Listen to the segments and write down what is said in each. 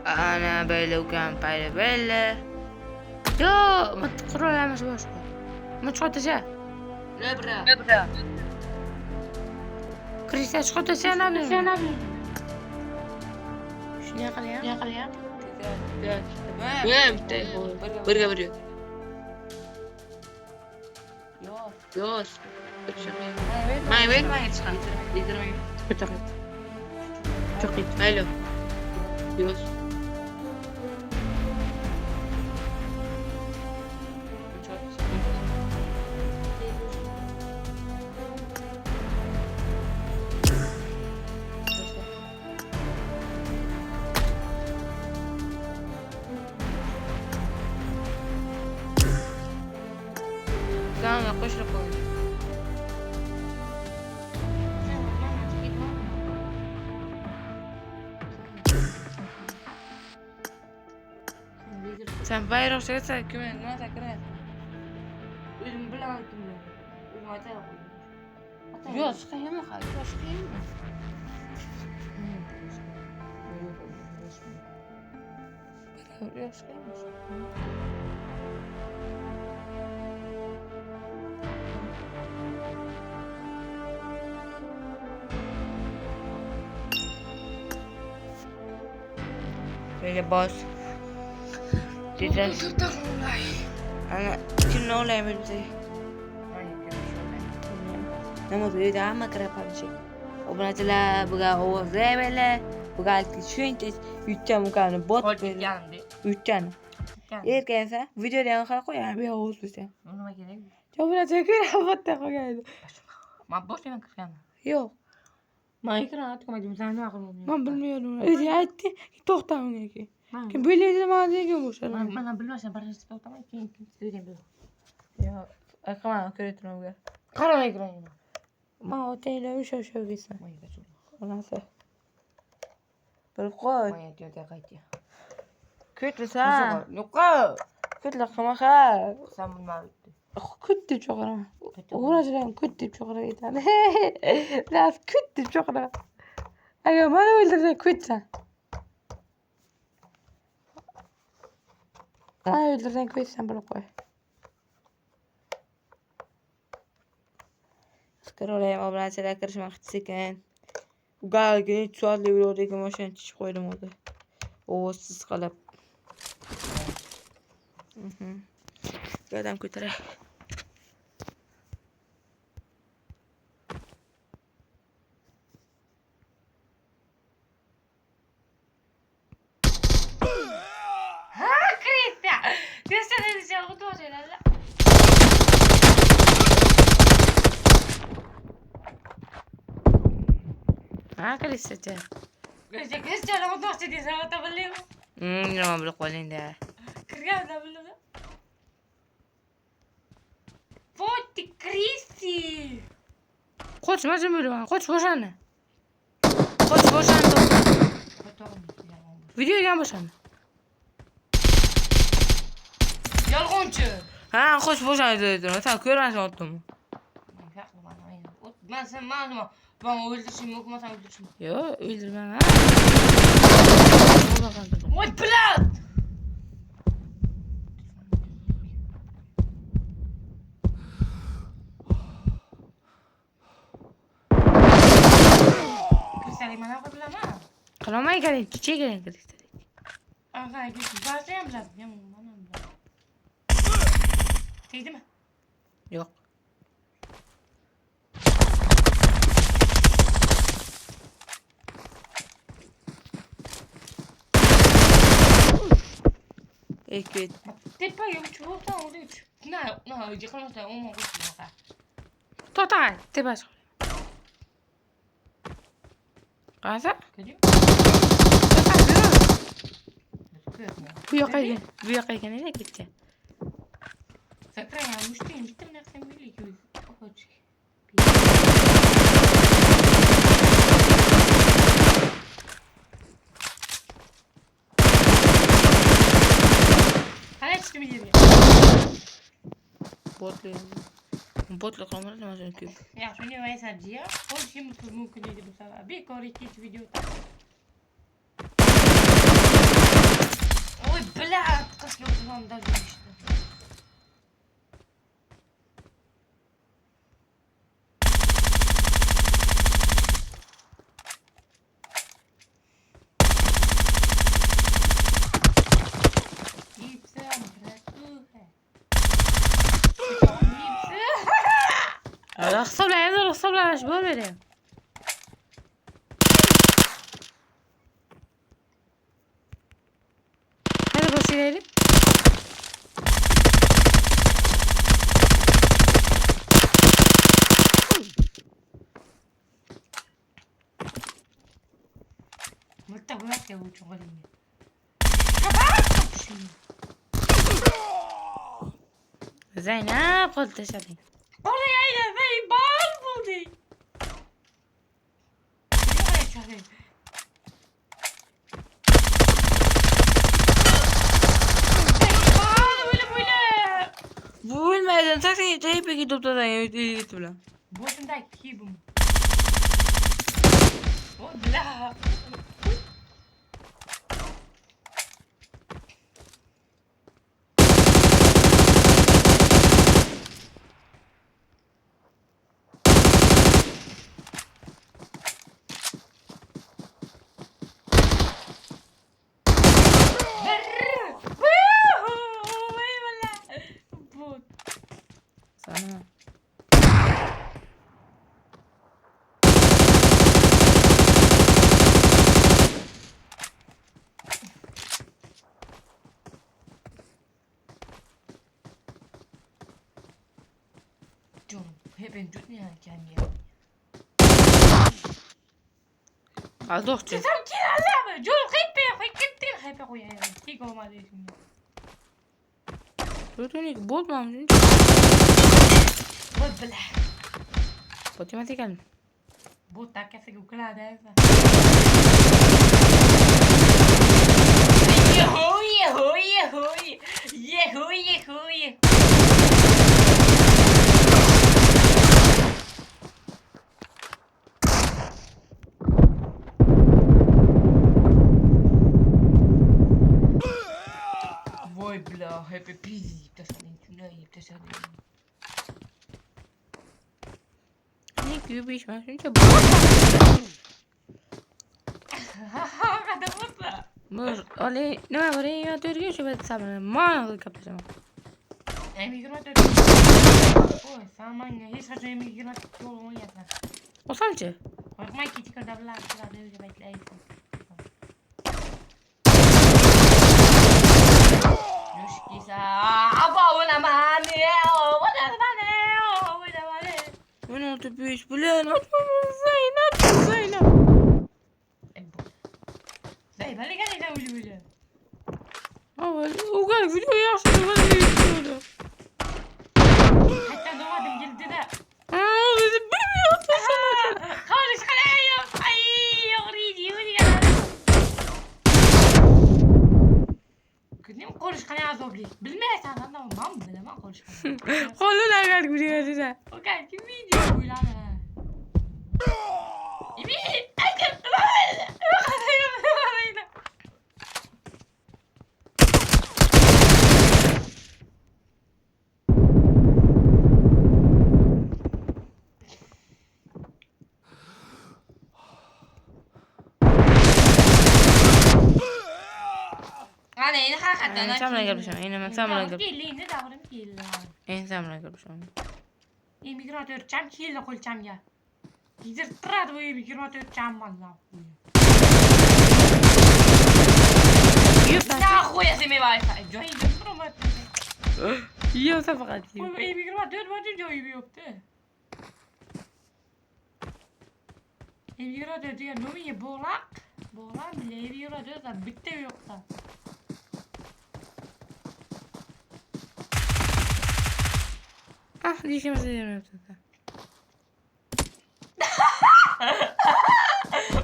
انا بيلو كان بايلو بيلا يو ما تقروا يا مش ما تشوت تجاه نبرة كريستال شوت تجاه نبي شنو قال تمام برجع يوس ما وين ما يتشخص تقيت ماله يوس كان يقش لكم Sen bayrak şeyse kimin ne takrar? Özüm bilemem kimden. Özüm atayım. Yok sıkayım mı hayır? Yok sıkayım mı? Yok sıkayım mı? Böyle boş. Güzel. أنا كنا ولا يعمل زي لما تريد عمك رافع شيء وبنات لا بقى هو زبالة بقى شو أنت يتجمع مكان بوت يتجمع إيه كذا فيديو ده خلقه يعني بيهوس بس شوف أنا تذكر حفظت خلاص ما بوش لنا كلام يو ما يكره أتكلم عن زمان ما بالمية إذا عدتي تقطع هناك كان بيلي ما زي جموش ما بالماشي برا طبعا كين تدري بيه يا كمان كريت نوجا قرر يقرأ ما هو تيلا وشو قصة ما يبشر خلاص بالقوة ما يدي قايتي كنت لسا نقا كنت لك ما خا سام ما كنت بشغلة ورجلا كنت بشغلة لا كنت بشغلة أيوة ما أنا ولد كنت ما ولد كنت بالقوة اذكروا لي ما بنات لا كرش ما اختي كان وقال قلت سؤال لي ولودي كما عشان تشوي الموضوع ووسط قلب قاعد كنت رايح ها كريتا تستنى تشغل لا لا هاك لسه كريتا لو ضغطت دي سوا تبليه ما بالقولين ده كريتا بالله فوت كريسي قلت ما جميل قلت واش انا قلت واش انا فيديو يا باش انا يا الغنجر ها قلت واش انا تا كير انا قلتم ما ولدش يموت ما ولدش يا ولد ما والبلاد كريستالي ما ناخذ لا ما قالوا ما يقال تشي قال كريستال انا قلت باش يمزح يا ما نمزح تيدم يوق اكيد تبا يوتيوب تاوليت نا يجي خلاص لا ما قلت لا طاطا تباش قاعدة كده بيقي كان هنا كنت فكرة يا مشتين جدا نختم لي كيف أخذ شيء هلا تشتمي بطلق عمرنا ما جنكيب يا شنو ما يسجل كل شيء ممكن يجي بسبب بيكوري كيت فيديو Yok ulan da işte. Rıxsa bilan, endi rıxsa bilan ash bo'l berayim. Hadi boşayalım. Mırta bırak ya bu çok önemli. Zeynep qo'l tashladik. Oraya aylanmay bal bulduk. Nereye çağırayım? Bu bilmeden sakın teyip gidip de gidip bilan. Boşunda kibim. O bla. Sana. Canım hep tut ne kendine. Az dokçu. Sen kiralama. Canım hep gittin hep koyayım. Hiç olmadı şimdi. Rotonik bo'lmamiş. Bu bla. Botyama tekalmi? Bu takası kukulada. Yehu yehu yehu yehu yehu. Vay bla hep pis yiyip taşadın. Şuna yiyip taşadın. Ne gibi bir iş var? Şunca Kadın mutlu. bu oli nima bo'ling? Men to'rga shu bitta sabr. Mana gaplashamiz. Emigrat Oy, sen bana hiç kaçın emigrat yolunu yapma. Osamchi. Korkmay ki çıkar davlar çıkar öyle bekleyin. Yoshkisa, aba ona mani, ona mani, ona mani. Buni otib besh bilan Zeynep. Zeynep ne kadar da öyle. Avval ugar video yaxshi bo'ladi. Hatta doğmadım geldi de. Bizi bilmiyorsun. Konuş kalayım. Ay, yoruydu ya. Kızım konuş kalaya azobli. Bilmeysen anlamam bilemem konuş kalaya. Qo'llar agar guriyadi. O kadar kim video buylan ha. İbi, akıl. Ana ini hakikaten. Sen bilan gaplashamiz. Endi sen bilan gaplashamiz. Kelingni davrim keldi. Endi sen bilan gaplashamiz. Emigrator cham keldi qo'lchamga. Hizir turadi bu emigrator cham valla. Nahуй я себе Wi-Fi. Joyim turmadı. Yiyorsa faqat Bu yiyor. emigrator bacı joyim yoktu. Emigrator diye nomi boğlak. Boğlak bile emigrator da bitti yoktu. Ah, deyishimizni deyapti.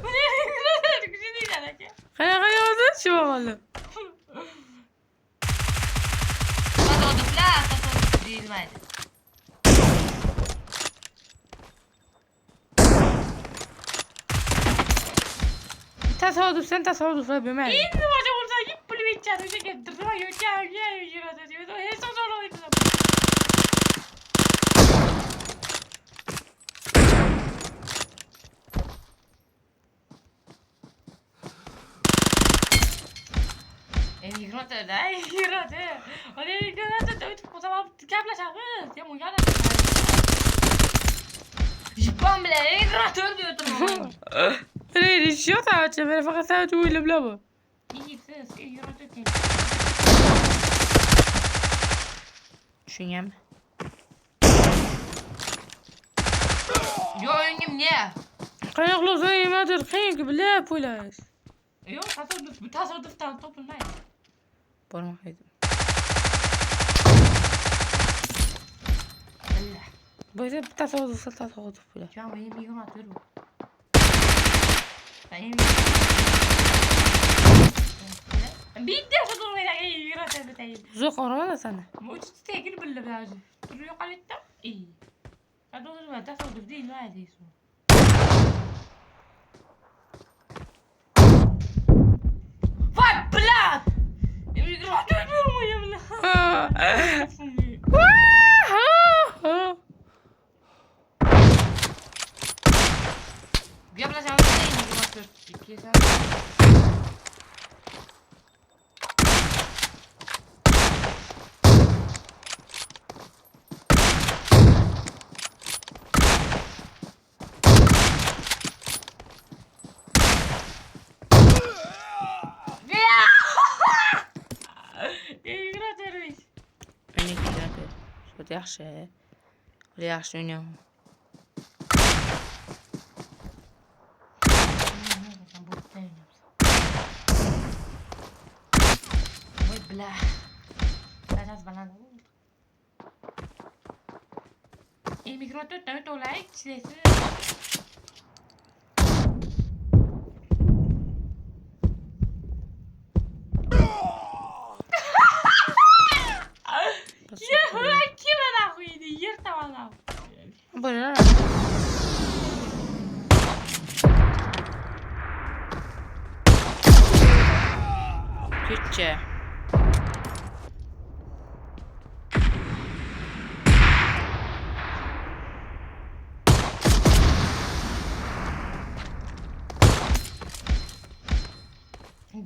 Bu ne emigrator gücü değil aka. Qanaqa yozdi? Shu bo'ldi. Tasodiflar, tasodif deyilmaydi. Tasodifdan tasodiflar bo'lmaydi. Endi boshqa bo'lsa yip pulib c'è, dice che troio chiaro, e sono solo io. Emigrante dai, emigrante. Hadi emigrante dövüt tamam kabla çabuk. Ya mu yana. Jipam bile emigrante öldürdüm. ليه الشيطة عشان فقط ساعة ولا بلابا İyi ses, emigrante değil. شنيم Yo öngüm ne? قال يخلص زي ما ترخيك بالله بولاش Yo tasoduftan topun ne? برما حيد Allah. بس بتصوت بولا Ya emigrante öldürdüm. بيدي صدور ولا اي يرات بتاعي زوق ولا سنة مو تستاكل بالله بلاجي تروح على التا اي هذا ما تاخذ بدين عادي يسوى فاك بلاد يروح تدور يا بلا قبل ساعتين yaxshi yaxshi o'ynayman voy bla darajasi baland mikrofon to'lay ichlaysiz Bueno, Türkçe.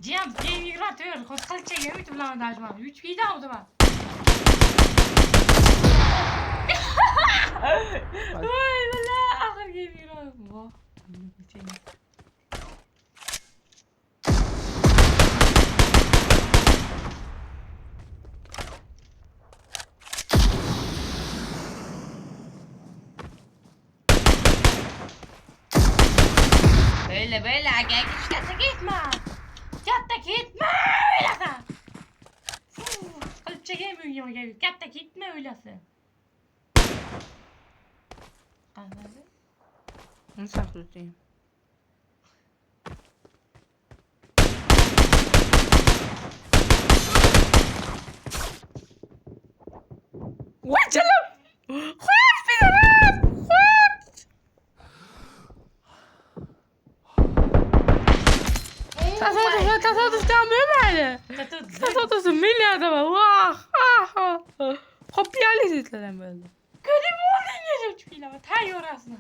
Cem, emigratör, koskal çekiyor, bütün lan dajma. Üç bir daha o zaman. Vay valla, ahır emigratör. Vah, böyle gel gitme. Yatta gitme öylesi. Kalıp çekemiyorum ya. Yatta gitme öylesi. Nasıl saklayayım? Vay canım! Koş bir tane! Koş! تصادف تعمل معنا تصادف ملي هذا واه خبي عليه تتكلم بالله Kötü mü oldun ya çok iyi ama tay orasına.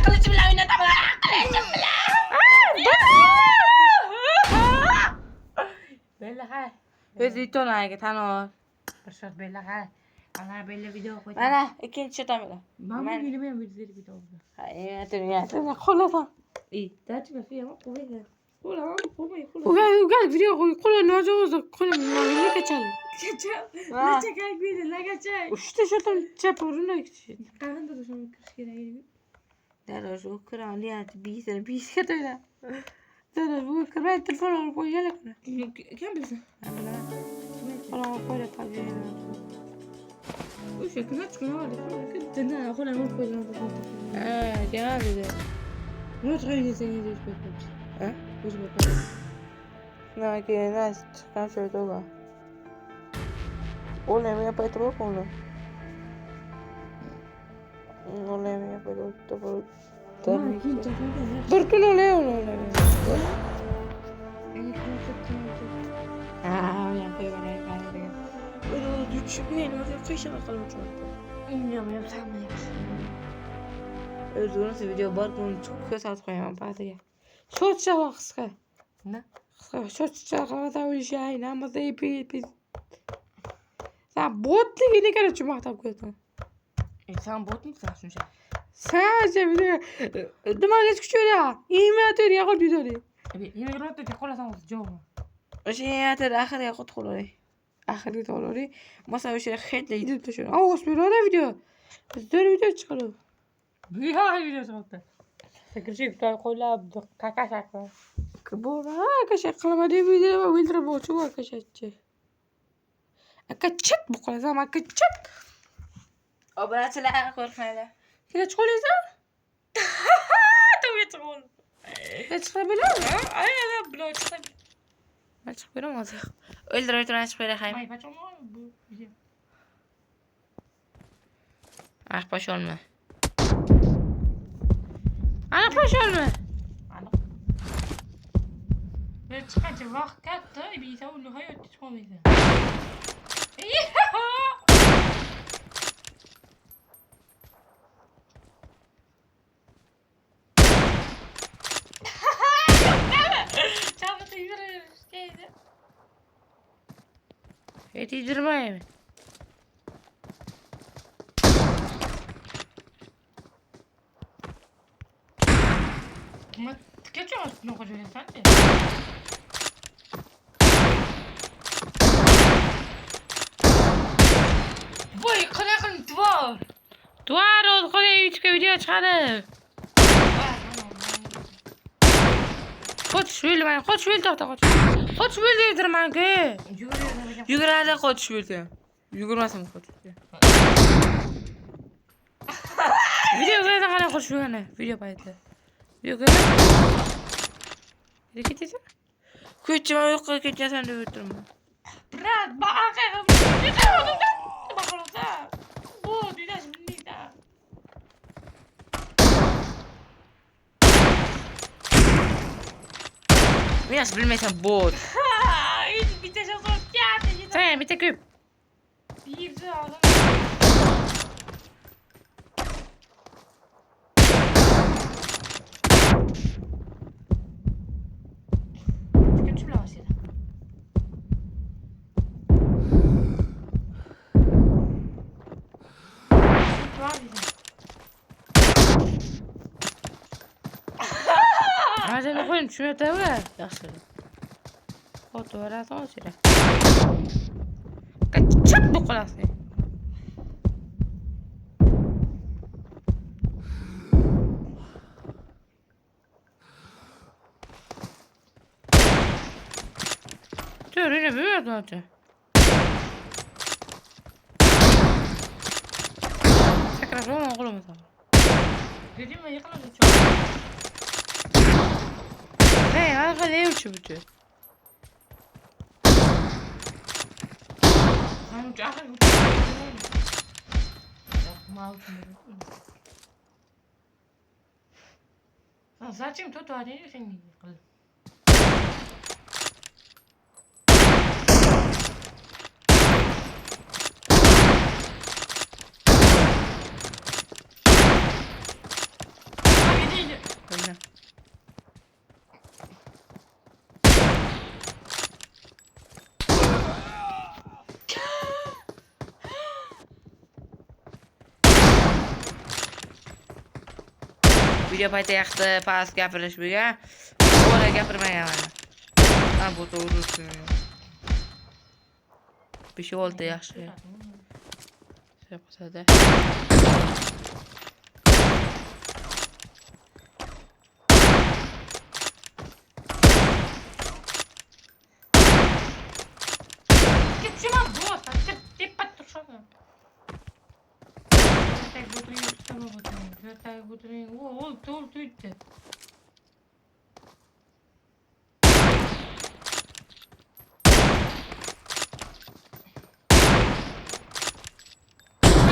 Kılıçımla oynadım. Kılıçımla. Bella ha. Özütün ayı tanıyor. Başlat Bella ha. Ana Bella video koy. Ana ikinci şatamıyla. Ben bilmiyorum bir video oldu. Hayır ya خلاص. İyi. Daha çıkma fiyama koyayım. Kola koyayım. وقال فيديو كل نوجوز كل ما كتشل Kaçak. Ne çekak bir ne kaçak. وشتي شو تشابورنا كتشل Kanın da şunu kırışkıra gireyim. لا شو كرا ليها بيس كده لا هو كمان التليفون ولا كويا لك Kim bilsin? ولا كويا طبيعي وش كنا تكون هذا كنت انا اقول انا مو كويس جمال ده مو تغير زي دي ها وش بقول لا que nada كان شو توقع ولا مية بتروح ولا ولا مية بتروح Bir kun oluyor. Özgürüz video var bunu çok kötü at koyamam partiye. Şotça bak kıska. Ne? Kıska şotça kavada öyle şey ama da ipi. Sen botlu yine kere çumak koydun. Sen bot musun sen şimdi? Sadece video. Duman geç küçüyor ya. İyi mi atıyor ya kod video. Yine gratto ti kolla sanki jomo. عشان هذا الآخر ياخد خلوري آخر يطولوري مثلا وش الخيط اللي يدير تشون أو اسمه هذا فيديو بس دور فيديو تشغلوا بيها video صوته. Sekirci bir kolla kaka şaka. كبور ها كشق ما دي فيديو ويضربوا شو كشتش أكتشت بقول زمان أكتشت أبغى لا أقول هذا كده تقول إذا توي تقول. تشرب لا Aynen blo çıktı. ما تشرب ما تخ أقول ترى تشرب خايم Ay paçom var bu video. أخ olma أنا olma Ana. Ve çıkınca vakit da bir tavuk hayat tutmamaydı. Çabuk yürü şeydi. هدي درماية Ama geçiyor aslında koca sen de. Vay kanakın duvar. دوار ادخل يوتيوب فيديو تشغله خد شويل معي خد شويل تحت خد شويل يقدر معك ايه يقدر هذا خد شويل يقدر ما اسمه خد فيديو كذا خلينا خد شويل انا فيديو بايته فيديو كذا اللي كنت كنت ما يقول كنت ساندو بترمى Bırak bakayım. Ne diyorsun? Bakalım da. Bu dünya şimdi de. Biraz bilmesen bot. Hiç bir teşekkür ederim. Sen bir tek öp. Bir de alın. Götür lan seni. Var dedim. Hadi ne koyayım şunu tavla. Yaxşı. O duvara da olsun. Kaçak bu klası. Dur yine büyüyor zaten. Tekrar onu oğlum sana. Dedim ya yakaladı çok. Ne arka ne uçu bütün. Ben uçağı Yapma Zачем тут аренду не ехал? Öyle. Video payda yaxshi past gapirish bo'lgan. Bola gapirmagan mana. Ha bu to'g'ri. 5-6 yaxshi. Yapasada. Geçemem bu. Tip patlaşamam. Так буду я так буду. О, тол түйте.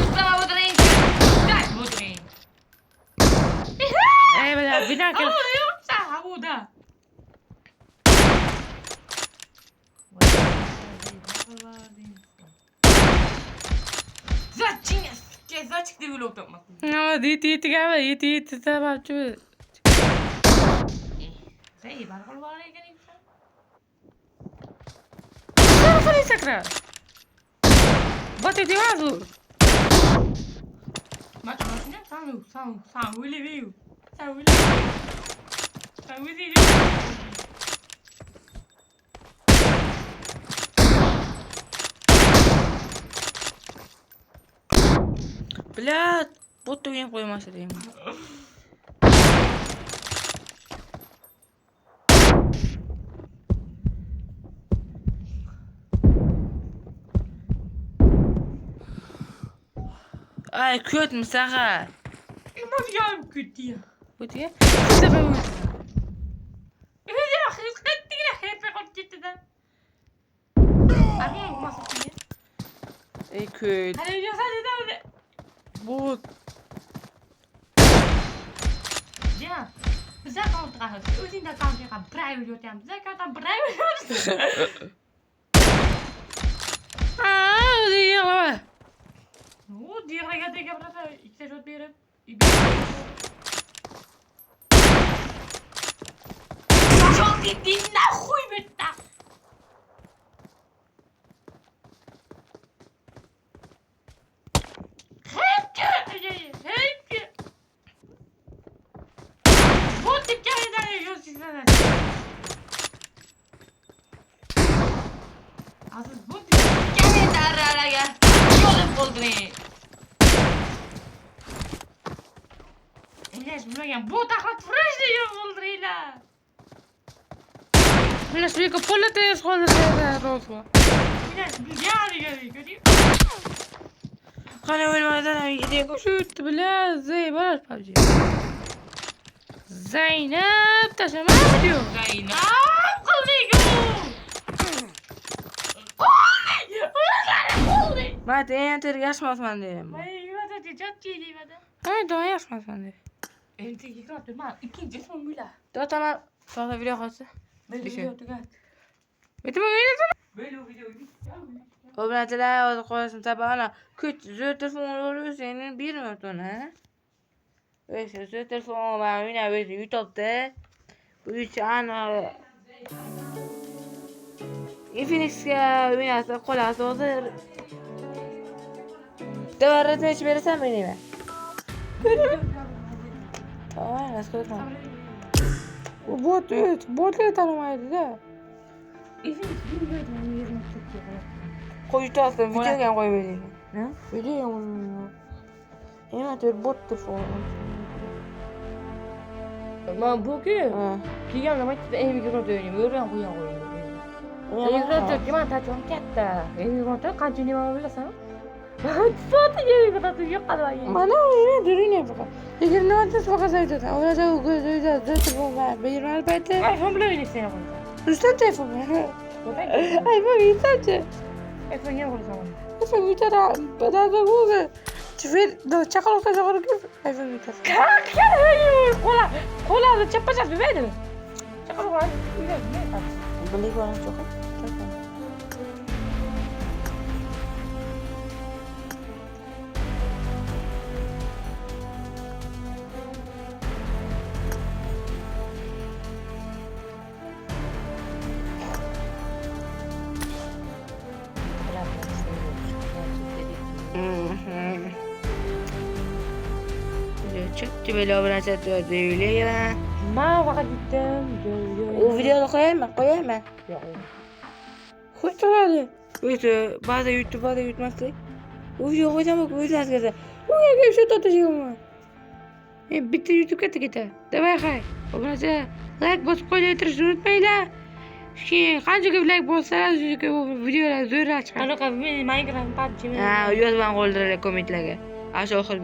Stava budrayın. Kaç budrayın. Bina kira. Yoksa havuda. Zaçık değil öyle oturmak. No, yeti galiba tamam şu. Sei, bana kol var ya gene. Sen sakra. Bate de azul. Mas ne? Sağ öyle değil. Sağ öyle değil. Блядь, bot oyun koyması diyeyim. Ay kötü mü sakar? Nasıl yarım kötü ya? Kötü ya? Kötü be bu. Ya hızlı değil hep kötü de. Abi nasıl kötü? Ey kötü. Hadi diyor hadi de. Bot. Ya. Bize kaldı. Özünde kaldı. Bravo diyor tam. Bize kaldı. Bravo. Aa, diyor ama. O diyor ya de kabrata. İşte şöyle bir yere. Çok gittin nahuy bitti. Hep. Bu hikayeden yaşıyorsun sen. Asıl bu hikayeden araya yolu buldun. Eles bilmeyen bu taklat fresh diyor bulduruyla. Biraz bir kapalı te school de rozo. Eles bilmeyen görüyor. Hani ölmeden gidiyor koşut bile zey var PUBG. Zeynep taşıma diyor. Zeynep kılıyor. Oldu. Mate enter yaşmasman derim. Ben yuvada çok ciddi vada. Hayır daha yaşmasman derim. Ente yıkratır ma ikinci sonuyla. Daha tamam. Sonra video kalsın. Böyle Bir şey. video tıkat. Bitti mi videosunu? Böyle video O bıraktılar o koyasın tabağına. Küt zür telefon oluyor senin bir notun ha. Öyle zür telefon var yine böyle YouTube'da. Bu üç an Infinix'e oynasa kolası olur. Devre hiç verirsen beni mi? Tamam nasıl koyma. Bu bot tanımaydı da. İfiniz bilmiyordum onu yerine tutuyor. Koyucu aslında video Kolay. gen koyabilirim. Ne? Video gen koyabilirim. Emat bot telefon. Ma bu ki. Ha. Kiyan nama kita emigrant oynuyor. Öğren bu yan oynuyor. Emigrant gimana tacon katta. Emigrant kaçın ne var bilesin? Suatu emigrant yok kadar ya. Bana öyle duruyor ya bak. Peki ne oldu sokağa saydı da. Orada o gözüyle telefon var. Bir elbette. iPhone bile oynuyor sen bunu. Üstten telefon var. Ay bu iyi sadece. iPhone ne olur zaman? iPhone gitar. Bana da bu. Çift do çakal olsa çakal gibi. iPhone gitar. Kola da çapacağız bir verdi mi? Çakal var. Beli koran çok. Çıktı böyle obracet öyle ya. Ma vakit gittim. O videoda koyayım mı? Yok. Koy hadi. Böyle bazı YouTube'da yutmazdı. O video koyacağım bak böyle arkadaşlar. Bu ne gibi şey tatlıcığım var. Bitti YouTube katı gitti. Devay kay. Obracet like basıp koymayı unutmayın la. Kanca gibi like basarsanız bu videolar zor açar. Ano ka Minecraft PUBG. Ha, uyuz ben koydurlar komitlerge. Aşağı yukarı